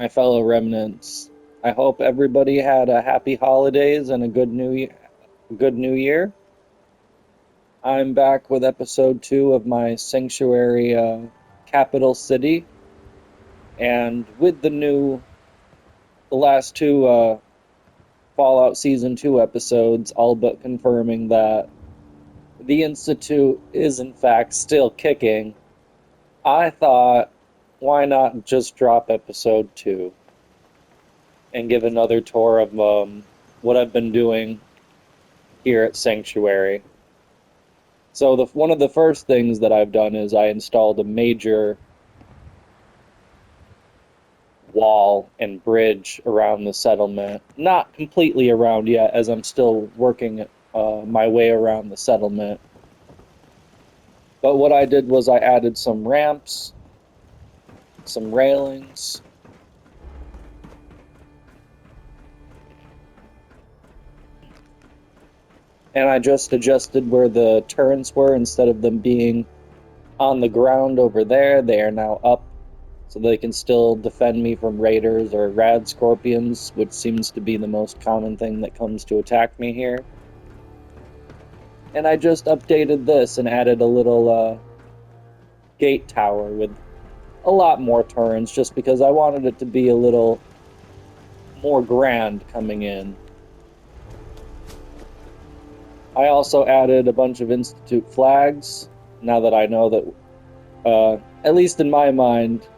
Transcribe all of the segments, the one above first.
My fellow remnants. I hope everybody had a happy holidays and a good new year. I'm back with episode 2 of my sanctuary capital city, and with the last two Fallout Season 2 episodes, all but confirming that the Institute is in fact still kicking. I thought, why not just drop episode 2 and give another tour of what I've been doing here at Sanctuary. So one of the first things that I've done is I installed a major wall and bridge around the settlement. Not completely around yet, as I'm still working my way around the settlement. But what I did was I added some ramps, some railings, and I just adjusted where the turrets were. Instead of them being on the ground over there, they are now up, so they can still defend me from raiders or rad scorpions, which seems to be the most common thing that comes to attack me here. And I just updated this and added a little gate tower with a lot more turrets, just because I wanted it to be a little more grand coming in. I also added a bunch of Institute flags, now that I know that, at least in my mind,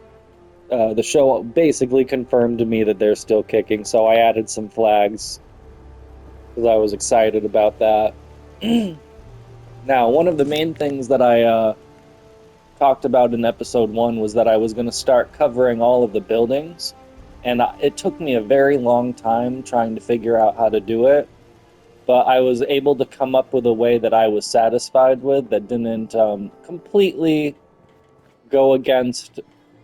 the show basically confirmed to me that they're still kicking, so I added some flags because I was excited about that. Now, one of the main things that I talked about in episode 1 was that I was going to start covering all of the buildings, and it took me a very long time trying to figure out how to do it, but I was able to come up with a way that I was satisfied with that didn't completely go against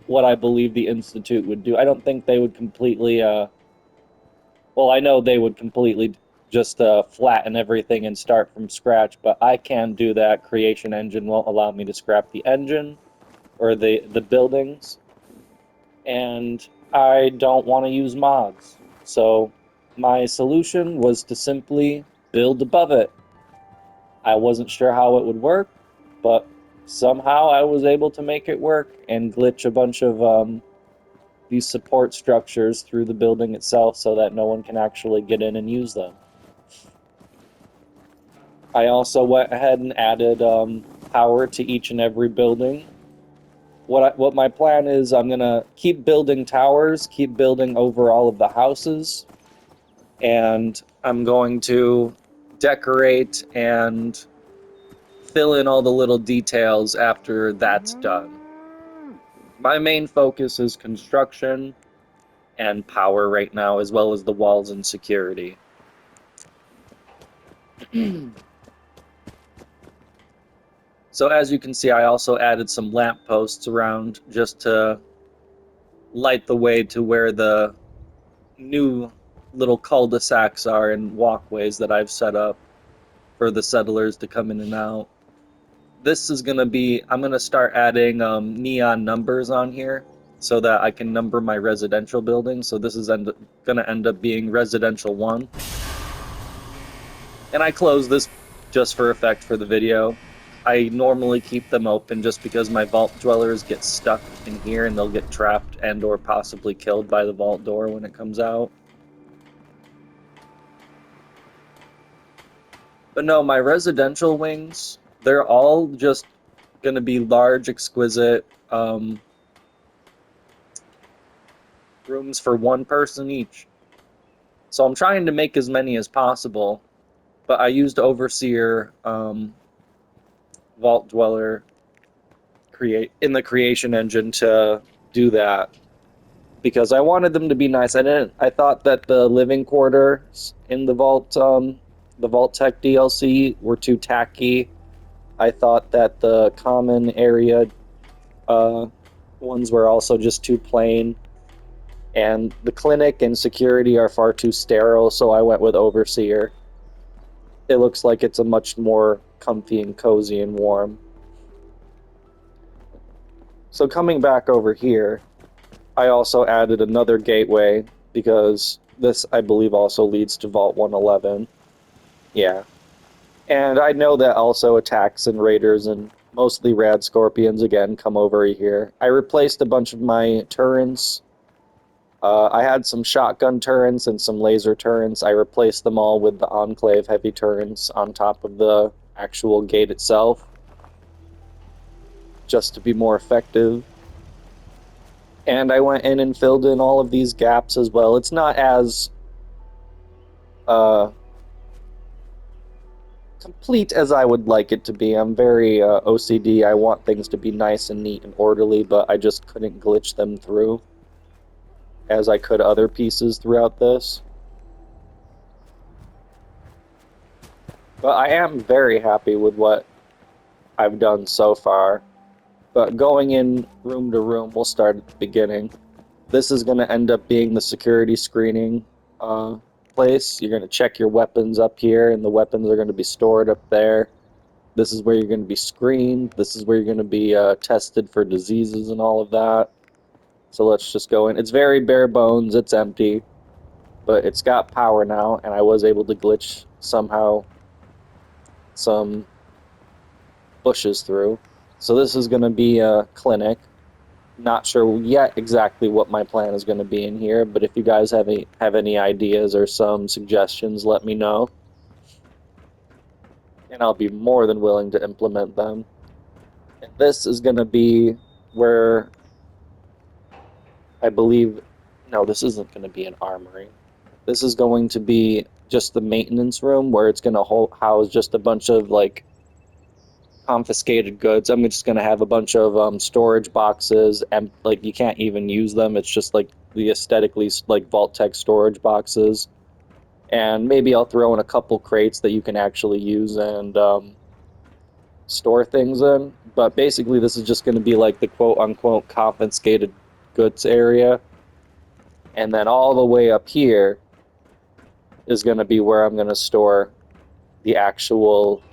what I believe the Institute would do. I don't think they would completely, well, I know they would completely just flatten everything and start from scratch, but I can do that. Creation Engine won't allow me to scrap the engine or the buildings, and I don't want to use mods. So my solution was to simply build above it. I wasn't sure how it would work, but somehow I was able to make it work and glitch a bunch of these support structures through the building itself so that no one can actually get in and use them. I also went ahead and added power to each and every building. What my plan is, I'm gonna keep building towers, keep building over all of the houses, and I'm going to decorate and fill in all the little details after that's done. My main focus is construction and power right now, as well as the walls and security. So as you can see, I also added some lamp posts around just to light the way to where the new little cul-de-sacs are and walkways that I've set up for the settlers to come in and out. This is gonna be, I'm gonna start adding neon numbers on here so that I can number my residential buildings. So this is gonna end up being residential 1. And I close this just for effect for the video. I normally keep them open just because my vault dwellers get stuck in here and they'll get trapped and or possibly killed by the vault door when it comes out. But no, my residential wings, they're all just going to be large, exquisite rooms for one person each. So I'm trying to make as many as possible, but I used Overseer Vault Dweller in the creation engine to do that because I wanted them to be nice. I thought that the living quarters in the Vault Tech DLC were too tacky. I thought that the common area ones were also just too plain, and the clinic and security are far too sterile, so I went with Overseer. It looks like it's a much more comfy and cozy and warm. So coming back over here, I also added another gateway because this, I believe, also leads to Vault 111. Yeah. And I know that also attacks and raiders and mostly rad scorpions again come over here. I replaced a bunch of my turrets. I had some shotgun turrets and some laser turrets. I replaced them all with the Enclave heavy turrets on top of the actual gate itself, just to be more effective. And I went in and filled in all of these gaps as well. It's not as uh, complete as I would like it to be. I'm very OCD. I want things to be nice and neat and orderly, but I just couldn't glitch them through as I could other pieces throughout this. But I am very happy with what I've done so far. But going in room to room, we'll start at the beginning. This is going to end up being the security screening place. You're going to check your weapons up here, and the weapons are going to be stored up there. This is where you're going to be screened. This is where you're going to be tested for diseases and all of that. So let's just go in. It's very bare bones. It's empty. But it's got power now, and I was able to glitch somehow some bushes through. So this is going to be a clinic. Not sure yet exactly what my plan is going to be in here, but if you guys have any ideas or some suggestions, let me know. And I'll be more than willing to implement them. And this is going to be where I believe, no, this isn't going to be an armory. This is going to be just the maintenance room where it's going to house just a bunch of like confiscated goods. I'm just going to have a bunch of storage boxes, and like you can't even use them. It's just like the aesthetically like Vault-Tec storage boxes. And maybe I'll throw in a couple crates that you can actually use and store things in. But basically, this is just going to be like the quote-unquote confiscated goods area. And then all the way up here is going to be where I'm going to store the actual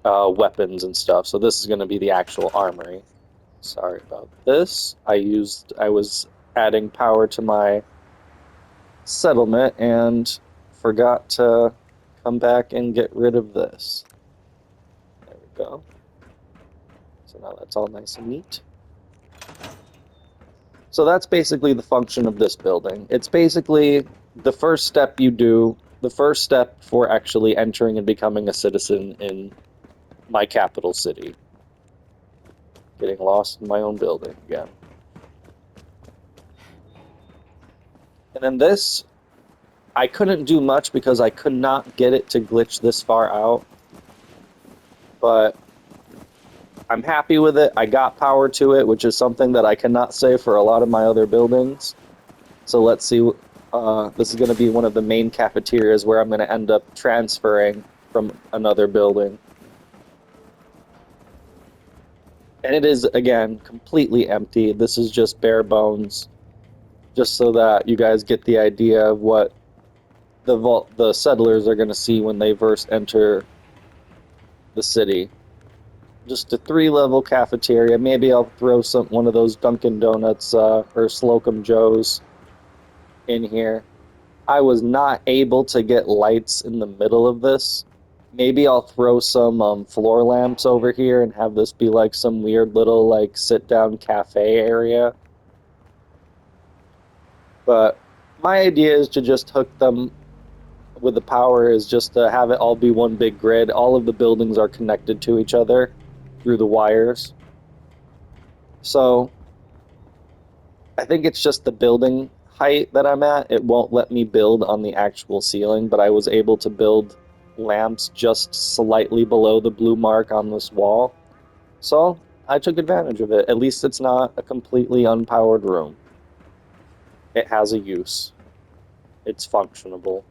weapons and stuff. So this is going to be the actual armory. Sorry about this. I was adding power to my settlement and forgot to come back and get rid of this. There we go. So now that's all nice and neat. So that's basically the function of this building. It's basically the first step you do, the first step for actually entering and becoming a citizen in my capital city. Getting lost in my own building again. And then this, I couldn't do much because I could not get it to glitch this far out. But I'm happy with it. I got power to it, which is something that I cannot say for a lot of my other buildings. So let's see. This is going to be one of the main cafeterias where I'm going to end up transferring from another building. And it is, again, completely empty. This is just bare bones. Just so that you guys get the idea of what the settlers are going to see when they first enter the city. Just a 3-level cafeteria. Maybe I'll throw one of those Dunkin' Donuts or Slocum Joes in here. I was not able to get lights in the middle of this. Maybe I'll throw some floor lamps over here and have this be like some weird little like sit-down cafe area. But my idea is to just hook them with the power is just to have it all be one big grid. All of the buildings are connected to each other through the wires. So I think it's just the building height that I'm at. It won't let me build on the actual ceiling, but I was able to build lamps just slightly below the blue mark on this wall. So I took advantage of it. At least it's not a completely unpowered room. It has a use. It's functionable.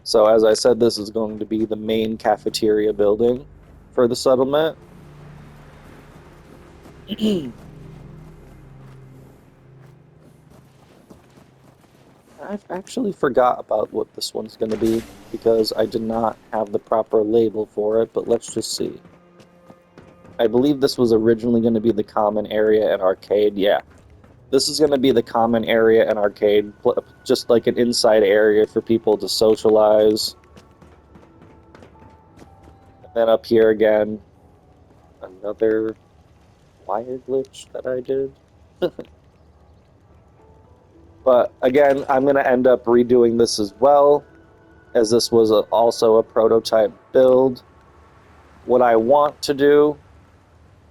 So as I said, this is going to be the main cafeteria building for the settlement. I actually forgot about what this one's going to be because I did not have the proper label for it, but let's just see. I believe this was originally going to be the common area and arcade. Yeah, this is going to be the common area and arcade, just like an inside area for people to socialize. And then up here again, another wire glitch that I did. But again, I'm going to end up redoing this as well, as this was also a prototype build. What I want to do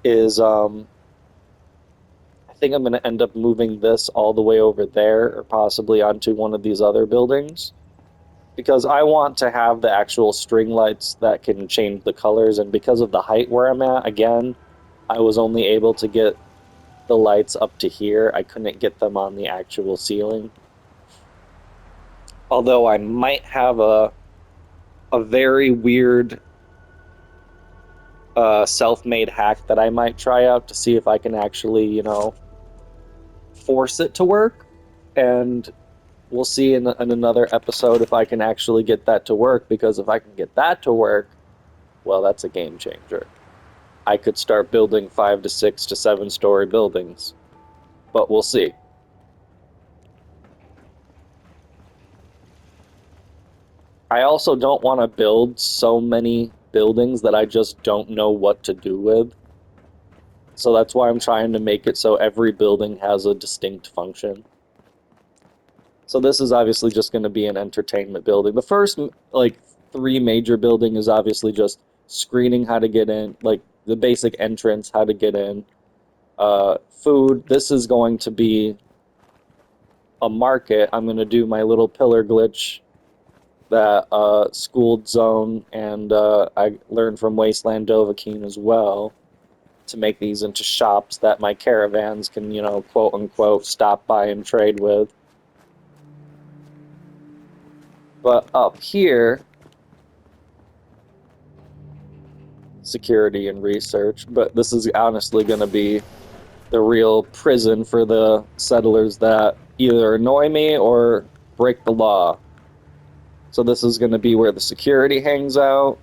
is, I think I'm going to end up moving this all the way over there, or possibly onto one of these other buildings, because I want to have the actual string lights that can change the colors, and because of the height where I'm at, again, I was only able to get the lights up to here. I couldn't get them on the actual ceiling. Although I might have a very weird self-made hack that I might try out to see if I can actually, force it to work. And we'll see in another episode if I can actually get that to work, because if I can get that to work, well, that's a game changer. I could start building 5 to 6 to 7 story buildings, but we'll see. I also don't want to build so many buildings that I just don't know what to do with. So that's why I'm trying to make it so every building has a distinct function. So this is obviously just going to be an entertainment building. The first, like, 3 major building is obviously just screening how to get in, like the basic entrance, how to get in. Food. This is going to be a market. I'm going to do my little pillar glitch that schooled zone, and I learned from Wasteland Dovahkiin as well, to make these into shops that my caravans can, quote unquote, stop by and trade with. But up here, security and research. But this is honestly going to be the real prison for the settlers that either annoy me or break the law. So this is going to be where the security hangs out.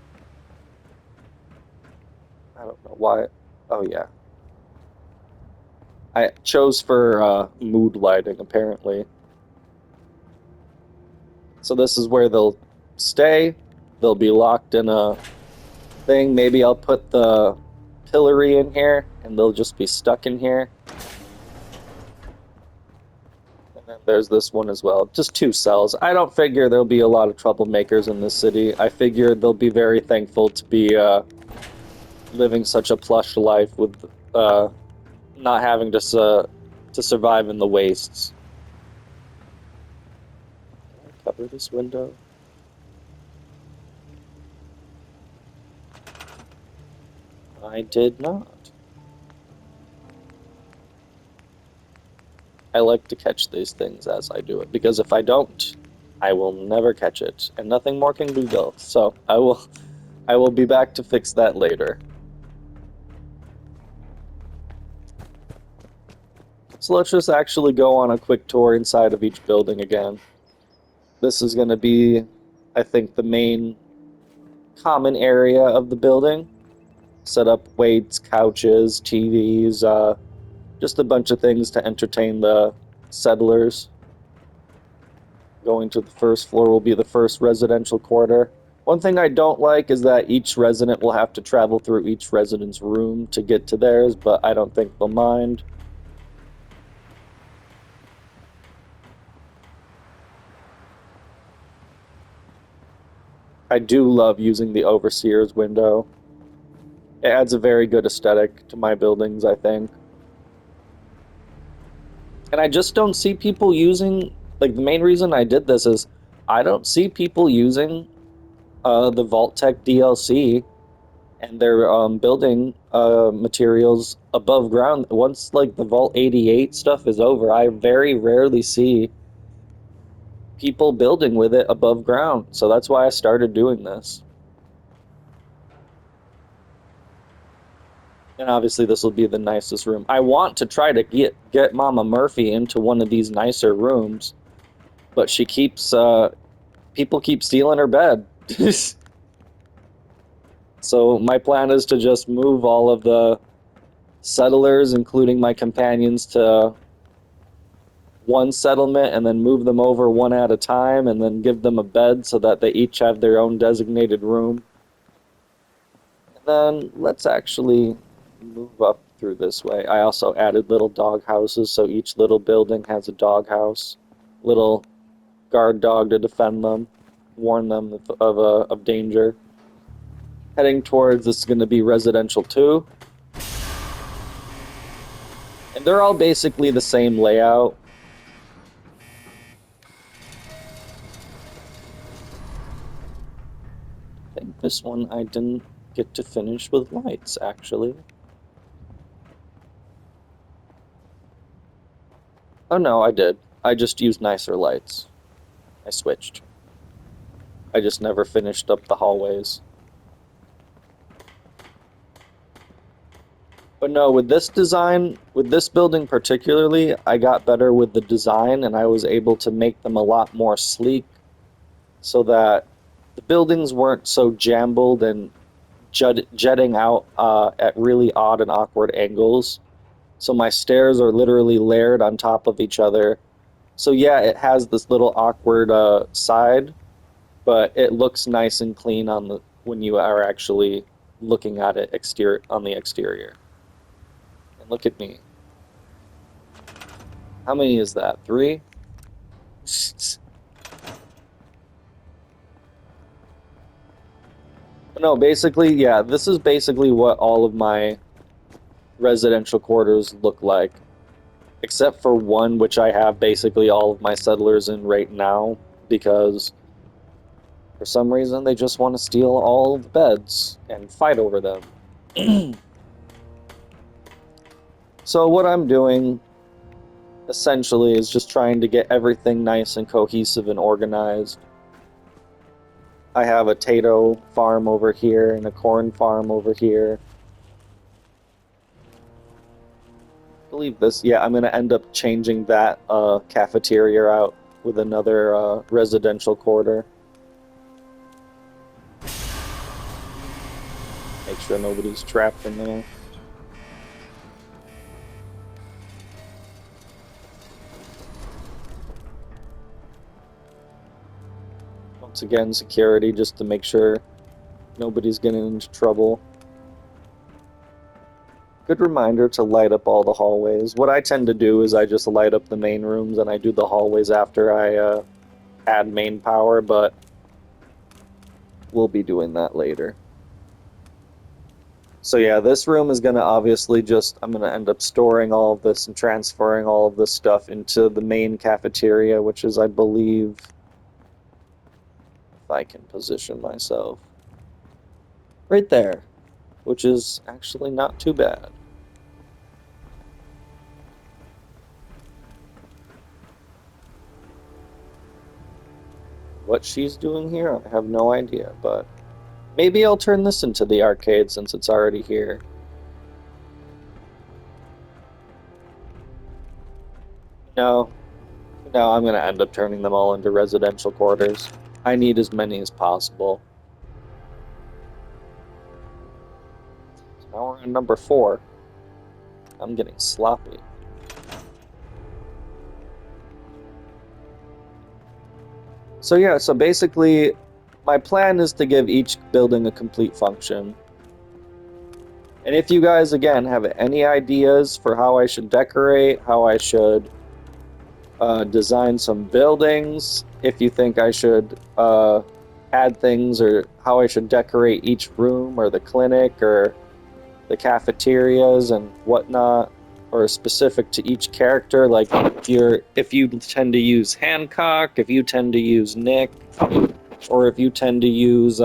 I don't know why. Oh, yeah. I chose for mood lighting, apparently. So this is where they'll stay. They'll be locked in a thing. Maybe I'll put the pillory in here, and they'll just be stuck in here. And then there's this one as well. Just 2 cells. I don't figure there'll be a lot of troublemakers in this city. I figure they'll be very thankful to be living such a plush life with not having to survive in the wastes. Can I cover this window? I did not. I like to catch these things as I do it, because if I don't, I will never catch it, and nothing more can be built. So I will be back to fix that later. So let's just actually go on a quick tour inside of each building again. This is going to be, I think, the main common area of the building. Set up weights, couches, TVs, just a bunch of things to entertain the settlers. Going to the first floor will be the first residential quarter. One thing I don't like is that each resident will have to travel through each resident's room to get to theirs, but I don't think they'll mind. I do love using the overseer's window. It adds a very good aesthetic to my buildings, I think. And I just don't see people using, like, the main reason I did this is I don't see people using the Vault Tech DLC and their building materials above ground. Once, like, the Vault 88 stuff is over, I very rarely see people building with it above ground. So that's why I started doing this. And obviously this will be the nicest room. I want to try to get Mama Murphy into one of these nicer rooms, but she keeps people keep stealing her bed. So my plan is to just move all of the settlers, including my companions, to one settlement and then move them over one at a time and then give them a bed so that they each have their own designated room. And then let's actually move up through this way. I also added little dog houses, so each little building has a dog house, little guard dog to defend them, warn them of danger. Heading towards, this is going to be residential 2. And they're all basically the same layout. I think this one I didn't get to finish with lights, actually. Oh no, I did. I just used nicer lights. I switched. I just never finished up the hallways. But no, with this design, with this building particularly, I got better with the design and I was able to make them a lot more sleek so that the buildings weren't so jumbled and jetting out at really odd and awkward angles. So my stairs are literally layered on top of each other. So yeah, it has this little awkward side, but it looks nice and clean on the when you are actually looking at it on the exterior. And look at me. How many is that? 3? No, basically, yeah, this is basically what all of my residential quarters look like. Except for one, which I have basically all of my settlers in right now, because for some reason they just want to steal all of the beds and fight over them. So what I'm doing, essentially, is just trying to get everything nice and cohesive and organized. I have a potato farm over here and a corn farm over here. I believe this, yeah, I'm going to end up changing that cafeteria out with another residential quarter. Make sure nobody's trapped in there. Once again, security, just to make sure nobody's getting into trouble. Good reminder to light up all the hallways. What I tend to do is I just light up the main rooms and I do the hallways after I add main power, but we'll be doing that later. So yeah, this room is going to obviously I'm going to end up storing all of this and transferring all of this stuff into the main cafeteria, which is, I believe, if I can position myself, right there, which is actually not too bad. What she's doing here, I have no idea, but maybe I'll turn this into the arcade since it's already here. No, no, I'm going to end up turning them all into residential quarters. I need as many as possible. So now we're on number 4. I'm getting sloppy. So yeah, so basically, my plan is to give each building a complete function. And if you guys, again, have any ideas for how I should decorate, how I should design some buildings, if you think I should add things, or how I should decorate each room, or the clinic, or the cafeterias and whatnot, or specific to each character, like if you tend to use Hancock, if you tend to use Nick, or if you tend to use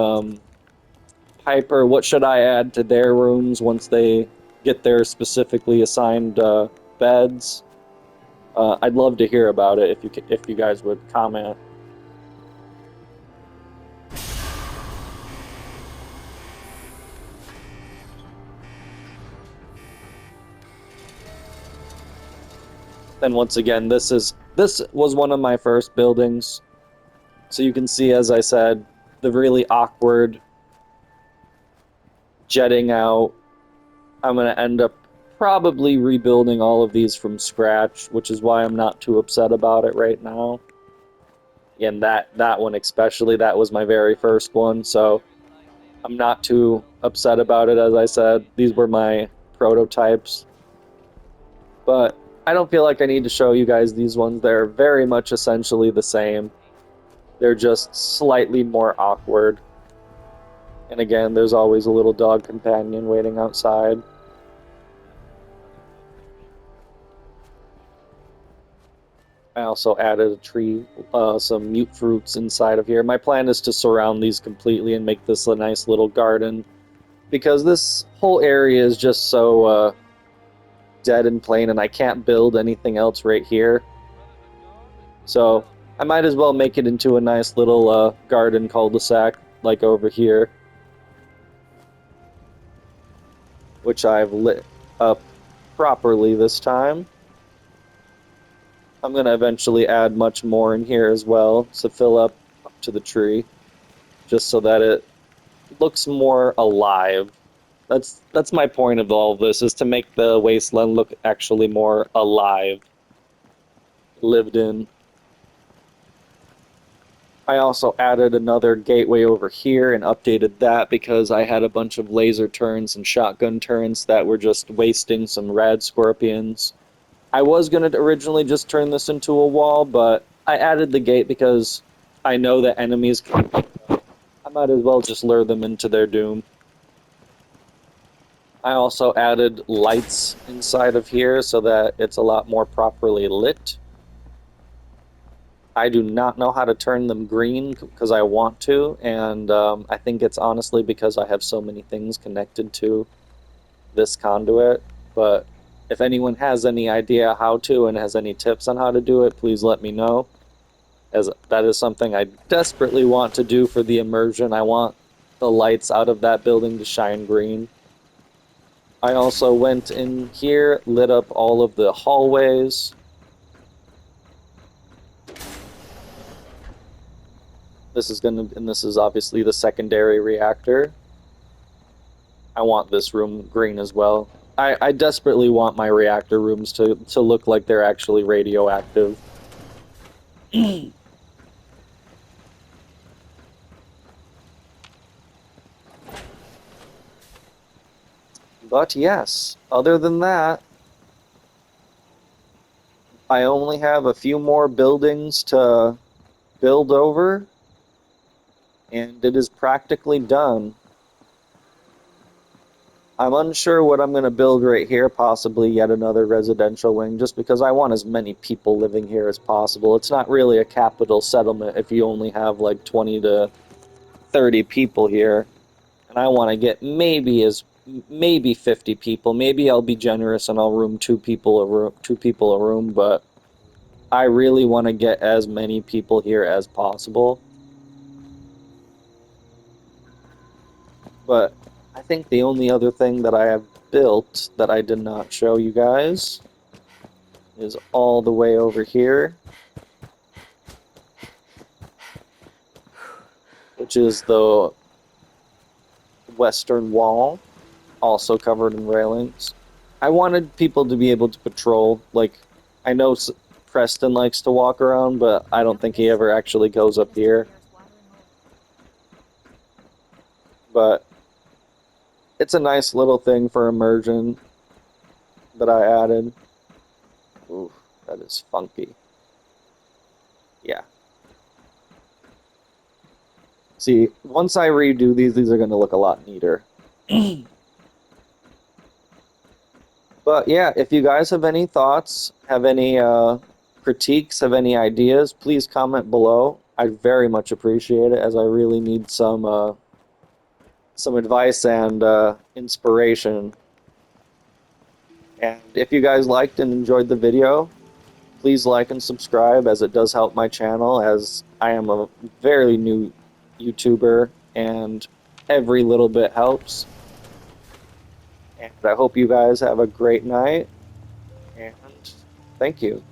Piper, what should I add to their rooms once they get their specifically assigned beds? I'd love to hear about it if you guys would comment. Then once again, this was one of my first buildings. So you can see, as I said, the really awkward jetting out. I'm going to end up probably rebuilding all of these from scratch, which is why I'm not too upset about it right now. And that one especially, that was my very first one, so I'm not too upset about it. As I said, these were my prototypes. But I don't feel like I need to show you guys these ones. They're very much essentially the same. They're just slightly more awkward. And again, there's always a little dog companion waiting outside. I also added a tree, some mute fruits inside of here. My plan is to surround these completely and make this a nice little garden, because this whole area is just so dead and plain, and I can't build anything else right here. So I might as well make it into a nice little garden cul-de-sac, like over here, which I've lit up properly this time. I'm going to eventually add much more in here as well to fill up to the tree, just so that it looks more alive. That's my point of all of this, is to make the wasteland look actually more alive, lived in. I also added another gateway over here and updated that because I had a bunch of laser turrets and shotgun turrets that were just wasting some rad scorpions. I was going to originally just turn this into a wall, but I added the gate because I know that enemies can... I might as well just lure them into their doom. I also added lights inside of here so that it's a lot more properly lit. I do not know how to turn them green because I want to, and I think it's honestly because I have so many things connected to this conduit. But if anyone has any idea how to and has any tips on how to do it, please let me know, as that is something I desperately want to do for the immersion. I want the lights out of that building to shine green. I also went in here, lit up all of the hallways. This is obviously the secondary reactor. I want this room green as well. I desperately want my reactor rooms to look like they're actually radioactive. But yes, other than that, I only have a few more buildings to build over, and it is practically done. I'm unsure what I'm going to build right here, possibly yet another residential wing, just because I want as many people living here as possible. It's not really a capital settlement if you only have like 20 to 30 people here, and I want to get maybe 50 people. Maybe I'll be generous and I'll room two people a room, but I really want to get as many people here as possible. But I think the only other thing that I have built that I did not show you guys is all the way over here, which is the western wall, also covered in railings. I wanted people to be able to patrol. Like, I know Preston likes to walk around, but I don't think he ever actually goes up here. But it's a nice little thing for immersion that I added. Ooh, that is funky. Yeah. See, once I redo these are going to look a lot neater. But yeah, if you guys have any thoughts, have any critiques, have any ideas, please comment below. I very much appreciate it, as I really need some advice and inspiration. And if you guys liked and enjoyed the video, please like and subscribe, as it does help my channel, as I am a very new YouTuber and every little bit helps. And I hope you guys have a great night, and thank you.